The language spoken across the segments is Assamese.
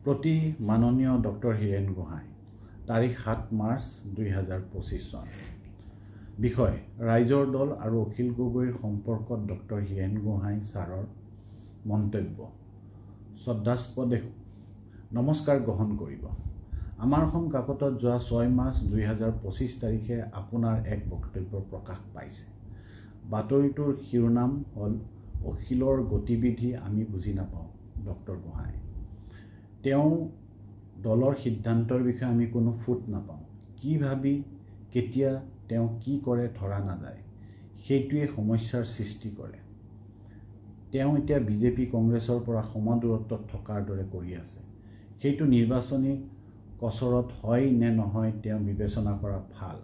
প্ৰতি মাননীয় ডক্টৰ হীৰেন গোহাঁই তাৰিখ 7 মাৰ্চ 2025 চন বিষয় ৰাইজৰ দল আৰু অখিল গগৈৰ সম্পৰ্কত ডক্টৰ হীৰেন গোহাঁই ছাৰৰ মন্তব্য শ্ৰদ্ধাস্পদে নমস্কাৰ গ্ৰহণ কৰিব। আমাৰ অসম কাকতত যোৱা 6 মাৰ্চ 2025 তাৰিখে আপোনাৰ এক বক্তব্য প্ৰকাশ পাইছে। বাতৰিটোৰ শিৰোনাম হ'ল অখিলৰ গতিবিধি আমি বুজি নাপাওঁ। ডক্টৰ গোহাঁই তেওঁ দলৰ সিদ্ধান্তৰ বিষয়ে আমি কোনো ফুট নাপাওঁ। কি ভাবি কেতিয়া তেওঁ কি কৰে ধৰা নাযায়, সেইটোৱে সমস্যাৰ সৃষ্টি কৰে। তেওঁ এতিয়া বিজেপি কংগ্ৰেছৰ পৰা সমদূৰত্বত থকাৰ দৰে কৰি আছে। সেইটো নিৰ্বাচনী কচৰত হয় নে নহয় তেওঁ বিবেচনা কৰা ভাল।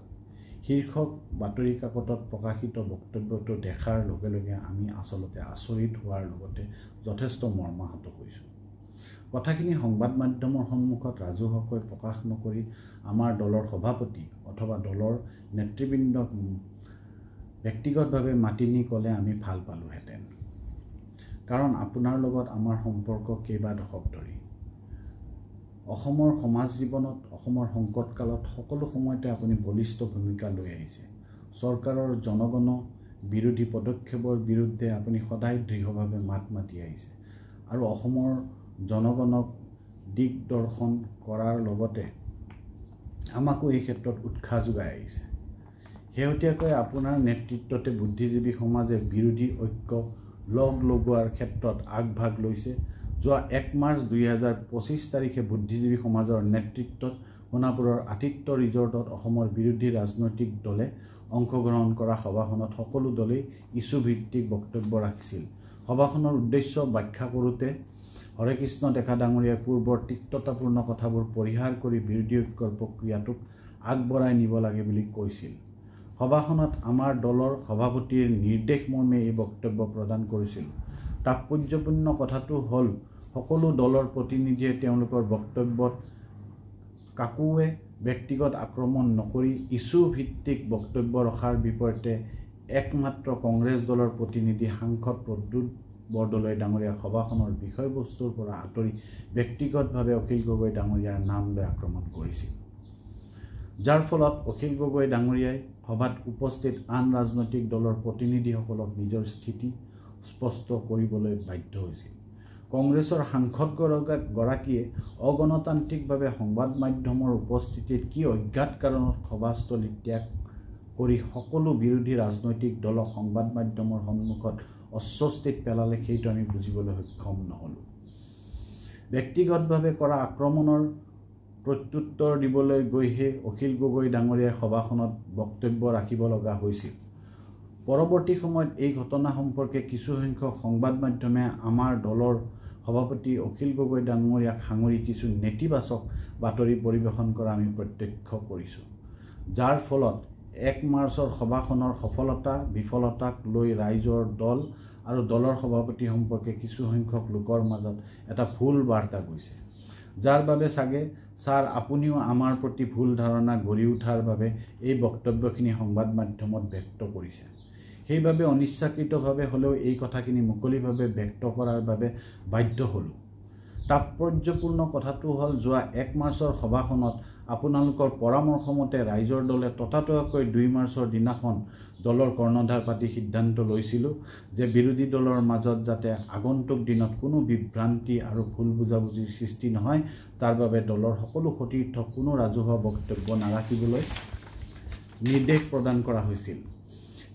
শীৰ্ষক বাতৰি কাকতত প্ৰকাশিত বক্তব্যটো দেখাৰ লগে লগে আমি আচলতে আচৰিত হোৱাৰ লগতে যথেষ্ট মৰ্মাহত হৈছোঁ। কথাখিনি সংবাদ মাধ্যমৰ সন্মুখত ৰাজহুৱাকৈ প্ৰকাশ নকৰি আমাৰ দলৰ সভাপতি অথবা দলৰ নেতৃবৃন্দক ব্যক্তিগতভাৱে মাতি নি ক'লে আমি ভাল পালোহেঁতেন। কাৰণ আপোনাৰ লগত আমাৰ সম্পৰ্ক কেইবা দশক ধৰি। অসমৰ সমাজ জীৱনত, অসমৰ সংকটকালত সকলো সময়তে আপুনি বলিষ্ঠ ভূমিকা লৈ আহিছে। চৰকাৰৰ জনগণ বিৰোধী পদক্ষেপৰ বিৰুদ্ধে আপুনি সদায় দৃঢ়ভাৱে মাত মাতি আহিছে আৰু অসমৰ জনগণক দিগদৰ্শন কৰাৰ লগতে আমাকো এই ক্ষেত্ৰত উৎসাহ যোগাই আহিছে। শেহতীয়াকৈ আপোনাৰ নেতৃত্বতে বুদ্ধিজীৱী সমাজে বিৰোধী ঐক্য লগ লগোৱাৰ ক্ষেত্ৰত আগভাগ লৈছে। যোৱা 1 মাৰ্চ 2025 তাৰিখে বুদ্ধিজীৱী সমাজৰ নেতৃত্বত সোণাপুৰৰ আতিথ্য ৰিজৰ্টত অসমৰ বিৰোধী ৰাজনৈতিক দলে অংশগ্ৰহণ কৰা সভাখনত সকলো দলেই ইছ্যুভিত্তিক বক্তব্য ৰাখিছিল। সভাখনৰ উদ্দেশ্য ব্যাখ্যা কৰোঁতে হৰেকৃষ্ণ ডেকা ডাঙৰীয়াই পূৰ্বৰ তিক্ততাপূৰ্ণ কথাবোৰ পৰিহাৰ কৰি বিৰোধী ঐক্যৰ প্ৰক্ৰিয়াটোক আগবঢ়াই নিব লাগে বুলি কৈছিল। সভাখনত আমাৰ দলৰ সভাপতিৰ নিৰ্দেশ মৰ্মে এই বক্তব্য প্ৰদান কৰিছিল। তাৎপৰ্যপূৰ্ণ কথাটো হ'ল সকলো দলৰ প্ৰতিনিধিয়ে তেওঁলোকৰ বক্তব্যত কাকোৱে ব্যক্তিগত আক্ৰমণ নকৰি ইছ্যুভিত্তিক বক্তব্য ৰখাৰ বিপৰীতে একমাত্ৰ কংগ্ৰেছ দলৰ প্ৰতিনিধি সাংসদ প্ৰদ্যুৎ বৰদলৈ ডাঙৰীয়া সভাখনৰ বিষয়বস্তুৰ পৰা আঁতৰি ব্যক্তিগতভাৱে অখিল গগৈ ডাঙৰীয়াৰ নাম লৈ আক্ৰমণ কৰিছিল। যাৰ ফলত অখিল গগৈ ডাঙৰীয়াই সভাত উপস্থিত আন ৰাজনৈতিক দলৰ প্ৰতিনিধিসকলক নিজৰ স্থিতি স্পষ্ট কৰিবলৈ বাধ্য হৈছিল। কংগ্ৰেছৰ সাংসদগৰাকীয়ে অগণতান্ত্ৰিকভাৱে সংবাদ মাধ্যমৰ উপস্থিতিত কি অজ্ঞাত কাৰণত সভাস্থলী ত্যাগ কৰি সকলো বিৰোধী ৰাজনৈতিক দলক সংবাদ মাধ্যমৰ সন্মুখত অস্বস্তিত পেলালে সেইটো আমি বুজিবলৈ সক্ষম নহ'লোঁ। ব্যক্তিগতভাৱে কৰা আক্ৰমণৰ প্ৰত্যুত্তৰ দিবলৈ গৈহে অখিল গগৈ ডাঙৰীয়াই সভাখনত বক্তব্য ৰাখিব লগা হৈছিল। পৰৱৰ্তী সময়ত এই ঘটনা সম্পৰ্কে কিছুসংখ্যক সংবাদ মাধ্যমে আমাৰ দলৰ সভাপতি অখিল গগৈ ডাঙৰীয়াক সাঙুৰি কিছু নেতিবাচক বাতৰি পৰিৱেশন কৰা আমি প্ৰত্যক্ষ কৰিছোঁ। যাৰ ফলত 1 মাৰ্চৰ সভাখনৰ সফলতা বিফলতাক লৈ ৰাইজৰ দল আৰু দলৰ সভাপতি সম্পৰ্কে কিছুসংখ্যক লোকৰ মাজত এটা ভুল বাৰ্তা গৈছে। যাৰ বাবে চাগে ছাৰ আপুনিও আমাৰ প্ৰতি ভুল ধাৰণা গঢ়ি উঠাৰ বাবে এই বক্তব্যখিনি সংবাদ মাধ্যমত ব্যক্ত কৰিছে। সেইবাবে অনিচ্ছাকৃতভাৱে হ'লেও এই কথাখিনি মুকলিভাৱে ব্যক্ত কৰাৰ বাবে বাধ্য হ'লোঁ। তাৎপৰ্যপূৰ্ণ কথাটো হ'ল যোৱা 1 মাৰ্চৰ সভাখনত আপোনালোকৰ পৰামৰ্শমতে ৰাইজৰ দলে ততাতৈয়াকৈ 2 মাৰ্চৰ দিনাখন দলৰ কৰ্ণধাৰ পাতি সিদ্ধান্ত লৈছিলোঁ যে বিৰোধী দলৰ মাজত যাতে আগন্তুক দিনত কোনো বিভ্ৰান্তি আৰু ভুল বুজাবুজিৰ সৃষ্টি নহয় তাৰ বাবে দলৰ সকলো সতীৰ্থক কোনো ৰাজহুৱা বক্তব্য নাৰাখিবলৈ নিৰ্দেশ প্ৰদান কৰা হৈছিল।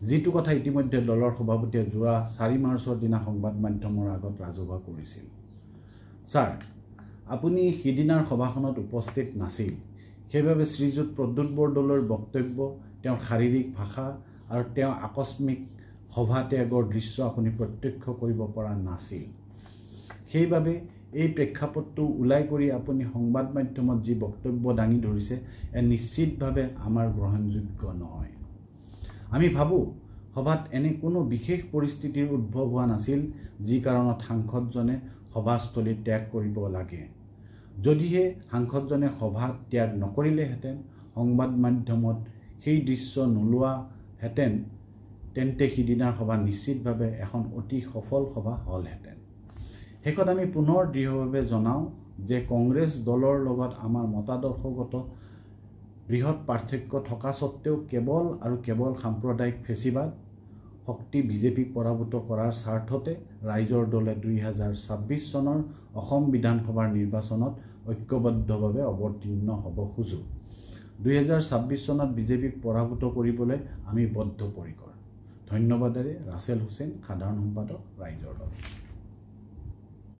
যিটো কথা ইতিমধ্যে দলৰ সভাপতিয়ে যোৱা 4 মাৰ্চৰ দিনা সংবাদ মাধ্যমৰ আগত ৰাজহুৱা কৰিছিল। ছাৰ আপুনি সিদিনাৰ সভাখনত উপস্থিত নাছিল। সেইবাবে শ্ৰীযুত প্ৰদ্যুৎ বৰদলৈৰ বক্তব্য, তেওঁৰ শাৰীৰিক ভাষা আৰু তেওঁ আকস্মিক সভা ত্যাগৰ দৃশ্য আপুনি প্ৰত্যক্ষ কৰিব পৰা নাছিল। সেইবাবে এই প্ৰেক্ষাপটটো ওলাই কৰি আপুনি সংবাদ মাধ্যমত যি বক্তব্য দাঙি ধৰিছে নিশ্চিতভাৱে আমাৰ গ্ৰহণযোগ্য নহয়। আমি ভাবোঁ সভাত এনে কোনো বিশেষ পৰিস্থিতিৰ উদ্ভৱ হোৱা নাছিল যি কাৰণত সাংসদজনে সভাস্থলী ত্যাগ কৰিব লাগে। যদিহে সাংসদজনে সভা ত্যাগ নকৰিলেহেঁতেন, সংবাদ মাধ্যমত সেই দৃশ্য নোলোৱাহেঁতেন, তেন্তে সিদিনাৰ সভা নিশ্চিতভাৱে এখন অতি সফল সভা হ'লহেঁতেন। শেষত আমি পুনৰ দৃঢ়ভাৱে জনাওঁ যে কংগ্ৰেছ দলৰ লগত আমাৰ মতাদৰ্শগত বৃহৎ পাৰ্থক্য থকা সত্ত্বেও কেৱল আৰু কেৱল সাম্প্ৰদায়িক ফেচিবাদ শক্তি বিজেপিক পৰাভূত কৰাৰ স্বাৰ্থতে ৰাইজৰ দলে 2026 চনৰ অসম বিধানসভাৰ নিৰ্বাচনত ঐক্যবদ্ধভাৱে অৱতীৰ্ণ হ'ব খোজো। 2026 চনত বিজেপিক পৰাভূত কৰিবলৈ আমি বদ্ধপৰিকৰ। ধন্যবাদেৰে ৰাছেল হুছেইন, সাধাৰণ সম্পাদক, ৰাইজৰ দল।